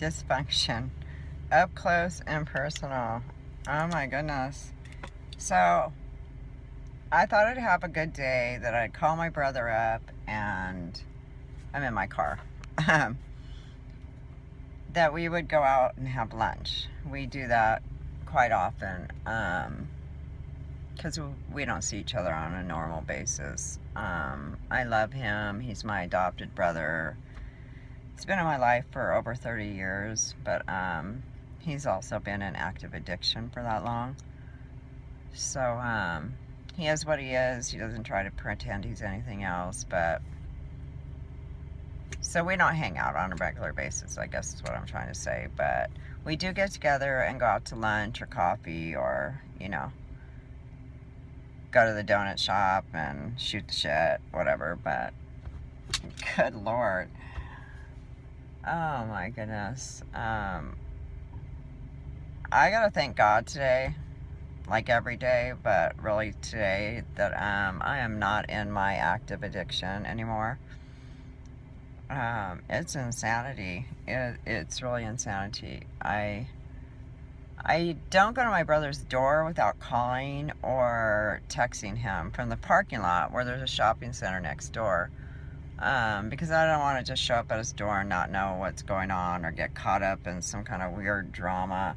dysfunction, up close and personal. Oh my goodness. So I thought I'd have a good day, that I'd call my brother up, and I'm in my car, that we would go out and have lunch. We do that quite often, because we don't see each other on a normal basis. I love him. He's my adopted brother. He's been in my life for over 30 years, but he's also been in active addiction for that long. So he is what he is. He doesn't try to pretend he's anything else, but so we don't hang out on a regular basis, I guess is what I'm trying to say. But we do get together and go out to lunch or coffee, or, go to the donut shop and shoot the shit, whatever. But good Lord. Oh my goodness. I gotta thank God today, like every day, but really today, that I am not in my active addiction anymore. It's insanity. It's really insanity. I don't go to my brother's door without calling or texting him from the parking lot, where there's a shopping center next door. Because I don't want to just show up at his door and not know what's going on, or get caught up in some kind of weird drama.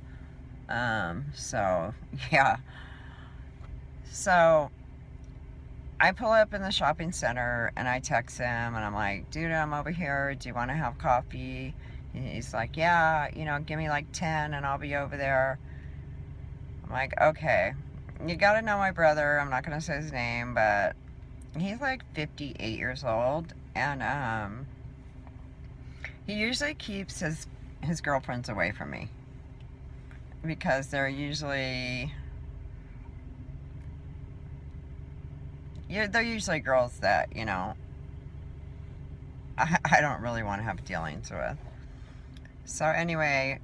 So, yeah. So, I pull up in the shopping center and I text him and I'm like, dude, I'm over here. Do you want to have coffee? And he's like, yeah, give me like 10 and I'll be over there. I'm like, okay. You gotta know my brother. I'm not gonna say his name, but he's like 58 years old, and he usually keeps his girlfriends away from me, because they're usually girls that I don't really want to have dealings with. So anyway,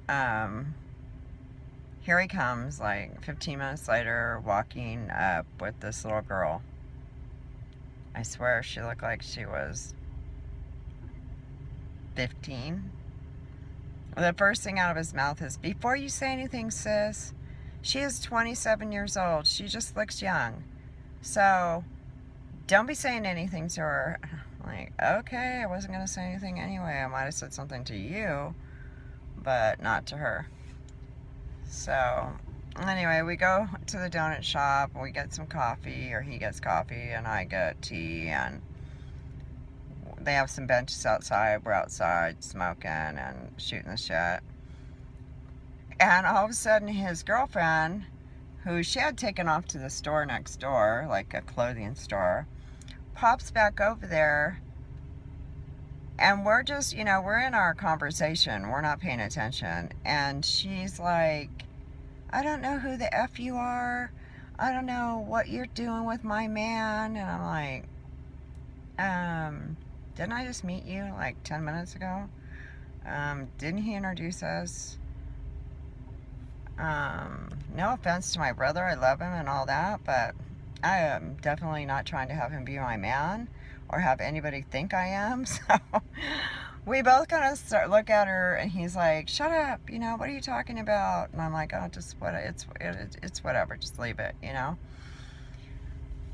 here he comes, like 15 minutes later, walking up with this little girl. I swear she looked like she was 15. The first thing out of his mouth is, before you say anything, sis, she is 27 years old. She just looks young. So don't be saying anything to her. I'm like, okay, I wasn't going to say anything anyway. I might have said something to you, but not to her. So anyway, we go to the donut shop, we get some coffee, or he gets coffee and I get tea, and they have some benches outside. We're outside smoking and shooting the shit. And all of a sudden, his girlfriend, who she had taken off to the store next door, like a clothing store, pops back over there, and we're just, we're in our conversation. We're not paying attention. And she's like, I don't know who the F you are. I don't know what you're doing with my man. And I'm like, didn't I just meet you like 10 minutes ago? Didn't he introduce us? No offense to my brother. I love him and all that, but I am definitely not trying to have him be my man or have anybody think I am. So we both kind of look at her, and he's like, shut up, what are you talking about? And I'm like, oh, just it's whatever, just leave it,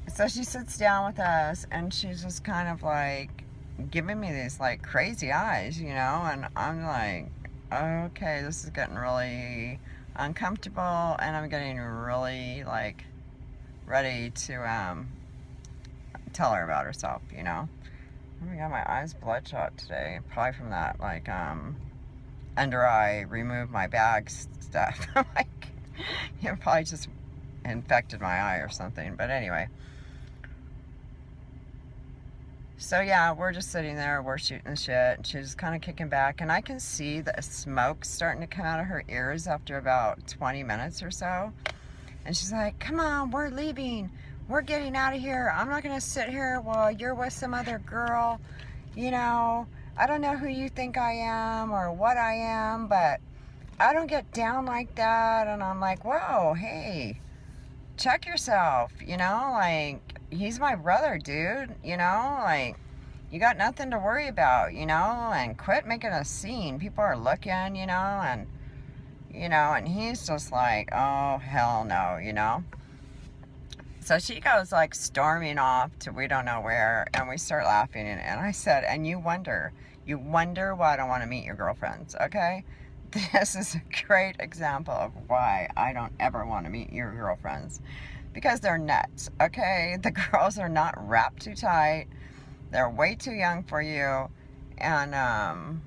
So she sits down with us, and she's just kind of like giving me these like crazy eyes, and I'm like, okay, this is getting really uncomfortable, and I'm getting really like ready to tell her about herself, Oh my God, my eyes bloodshot today. Probably from that, like, under eye, remove my bag stuff. Like, probably just infected my eye or something. But anyway. So yeah, we're just sitting there, we're shooting the shit, and she's kind of kicking back, and I can see the smoke starting to come out of her ears after about 20 minutes or so. And she's like, come on, we're leaving. We're getting out of here. I'm not going to sit here while you're with some other girl. I don't know who you think I am or what I am, but I don't get down like that. And I'm like, whoa, hey, check yourself, like, he's my brother, dude, like, You got nothing to worry about, you know, and quit making a scene. People are looking, and he's just like, oh, hell no, So she goes like storming off to we don't know where, and we start laughing. And I said, and you wonder why I don't want to meet your girlfriends, okay? This is a great example of why I don't ever want to meet your girlfriends. Because they're nuts, okay? The girls are not wrapped too tight. They're way too young for you. And,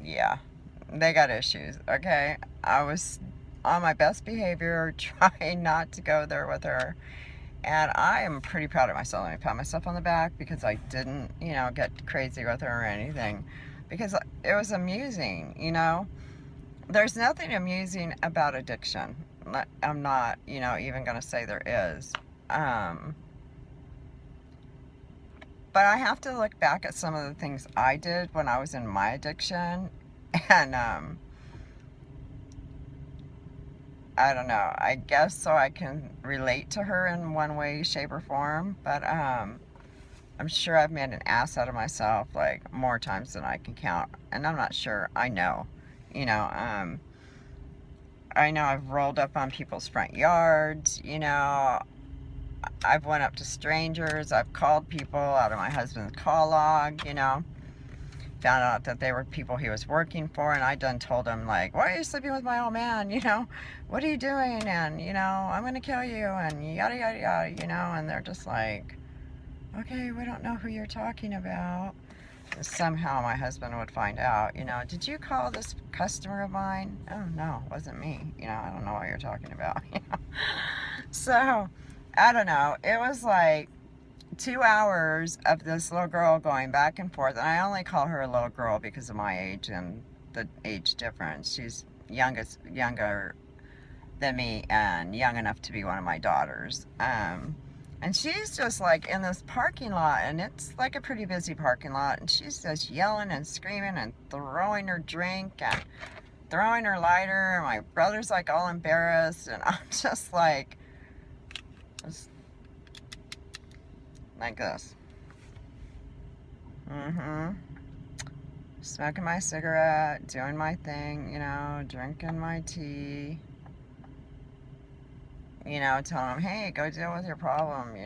yeah, they got issues, okay? I was on my best behavior, trying not to go there with her. And I am pretty proud of myself. Let me pat myself on the back because I didn't, get crazy with her or anything. Because it was amusing. There's nothing amusing about addiction. I'm not, even going to say there is. But I have to look back at some of the things I did when I was in my addiction. And, I don't know. I guess so I can relate to her in one way, shape, or form. But I'm sure I've made an ass out of myself like more times than I can count. And I'm not sure. I know. You know, I know I've rolled up on people's front yards. I've went up to strangers. I've called people out of my husband's call log. Found out that they were people he was working for, and I done told him, like, why are you sleeping with my old man, what are you doing, and, I'm gonna kill you, and yada yada yada, and they're just like, okay, we don't know who you're talking about. Somehow my husband would find out, did you call this customer of mine? Oh no, it wasn't me. I don't know what you're talking about. So I don't know, it was like 2 hours of this little girl going back and forth, and I only call her a little girl because of my age and the age difference. She's younger than me and young enough to be one of my daughters. And she's just like in this parking lot, and it's like a pretty busy parking lot, and she's just yelling and screaming and throwing her drink and throwing her lighter, and my brother's like all embarrassed, and I'm just like this. Smoking my cigarette, doing my thing, drinking my tea, telling him, hey, go deal with your problem,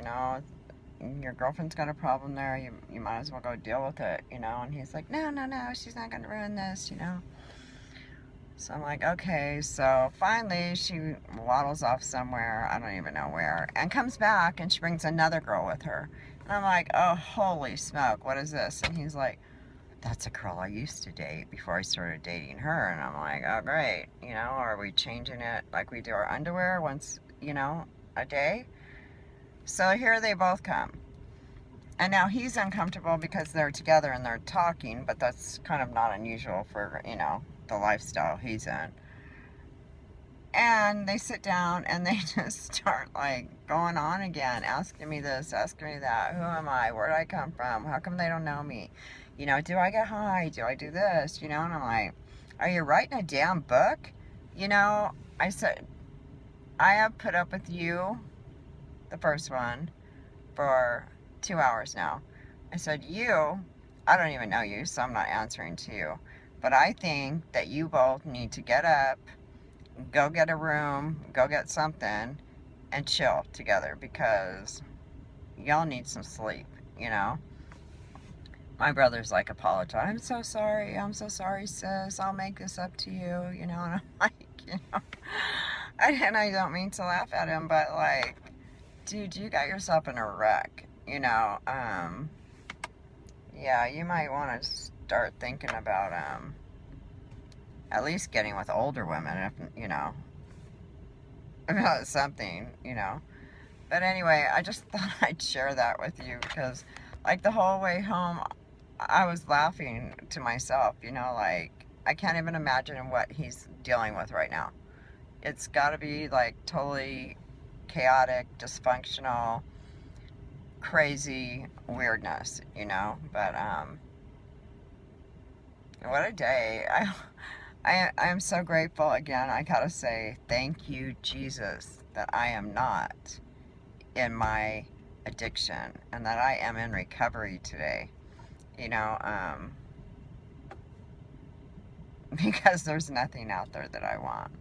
your girlfriend's got a problem there, you might as well go deal with it, and he's like, no, she's not gonna ruin this, So I'm like, okay. So finally she waddles off somewhere, I don't even know where, and comes back, and she brings another girl with her. And I'm like, oh, holy smoke, what is this? And he's like, that's a girl I used to date before I started dating her. And I'm like, oh, great. Are we changing it like we do our underwear once, a day? So here they both come. And now he's uncomfortable because they're together and they're talking, but that's kind of not unusual for, the lifestyle he's in. And they sit down and they just start like going on again, asking me this, asking me that. Who am I? Where did I come from? How come they don't know me? Do I get high? Do I do this? And I'm like, are you writing a damn book? I said, I have put up with you, the first one, for 2 hours now. I said, I don't even know you, so I'm not answering to you. But I think that you both need to get up, go get a room, go get something, and chill together because y'all need some sleep, My brother's like, apologize. I'm so sorry, sis. I'll make this up to you, and I'm like, and I don't mean to laugh at him, but like, dude, you got yourself in a wreck, yeah, you might want to start thinking about, at least getting with older women, if, about something, But anyway, I just thought I'd share that with you because, like, the whole way home, I was laughing to myself, like, I can't even imagine what he's dealing with right now. It's got to be, like, totally chaotic, dysfunctional, crazy weirdness, But, what a day. I am so grateful again. I gotta say, thank you, Jesus, that I am not in my addiction, and that I am in recovery today. You know, because there's nothing out there that I want.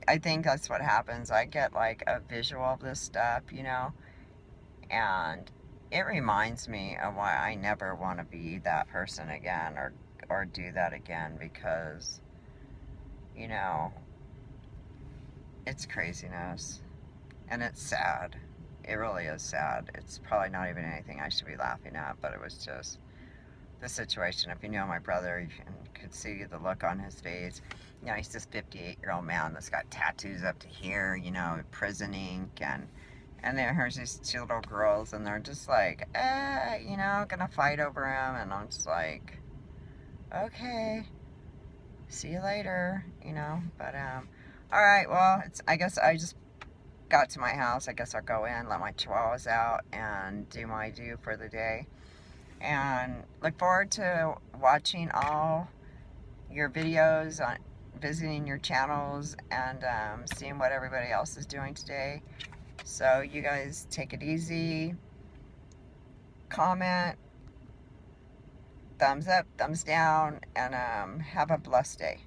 I think that's what happens. I get like a visual of this stuff, you know, and it reminds me of why I never want to be that person again, or do that again, because, you know, it's craziness and it's sad. It really is sad. It's probably not even anything I should be laughing at, but it was just the situation. If you know my brother, you could see the look on his face. You know, he's this 58-year-old man that's got tattoos up to here, you know, prison ink, and then here's these two little girls, and they're just like, you know, gonna fight over him, and I'm just like, okay, see you later, you know, but, all right, well, I guess I just got to my house. I guess I'll go in, let my chihuahuas out, and do my due for the day, and look forward to watching all your videos, on visiting your channels, and seeing what everybody else is doing today. So you guys take it easy, comment, thumbs up, thumbs down, and have a blessed day.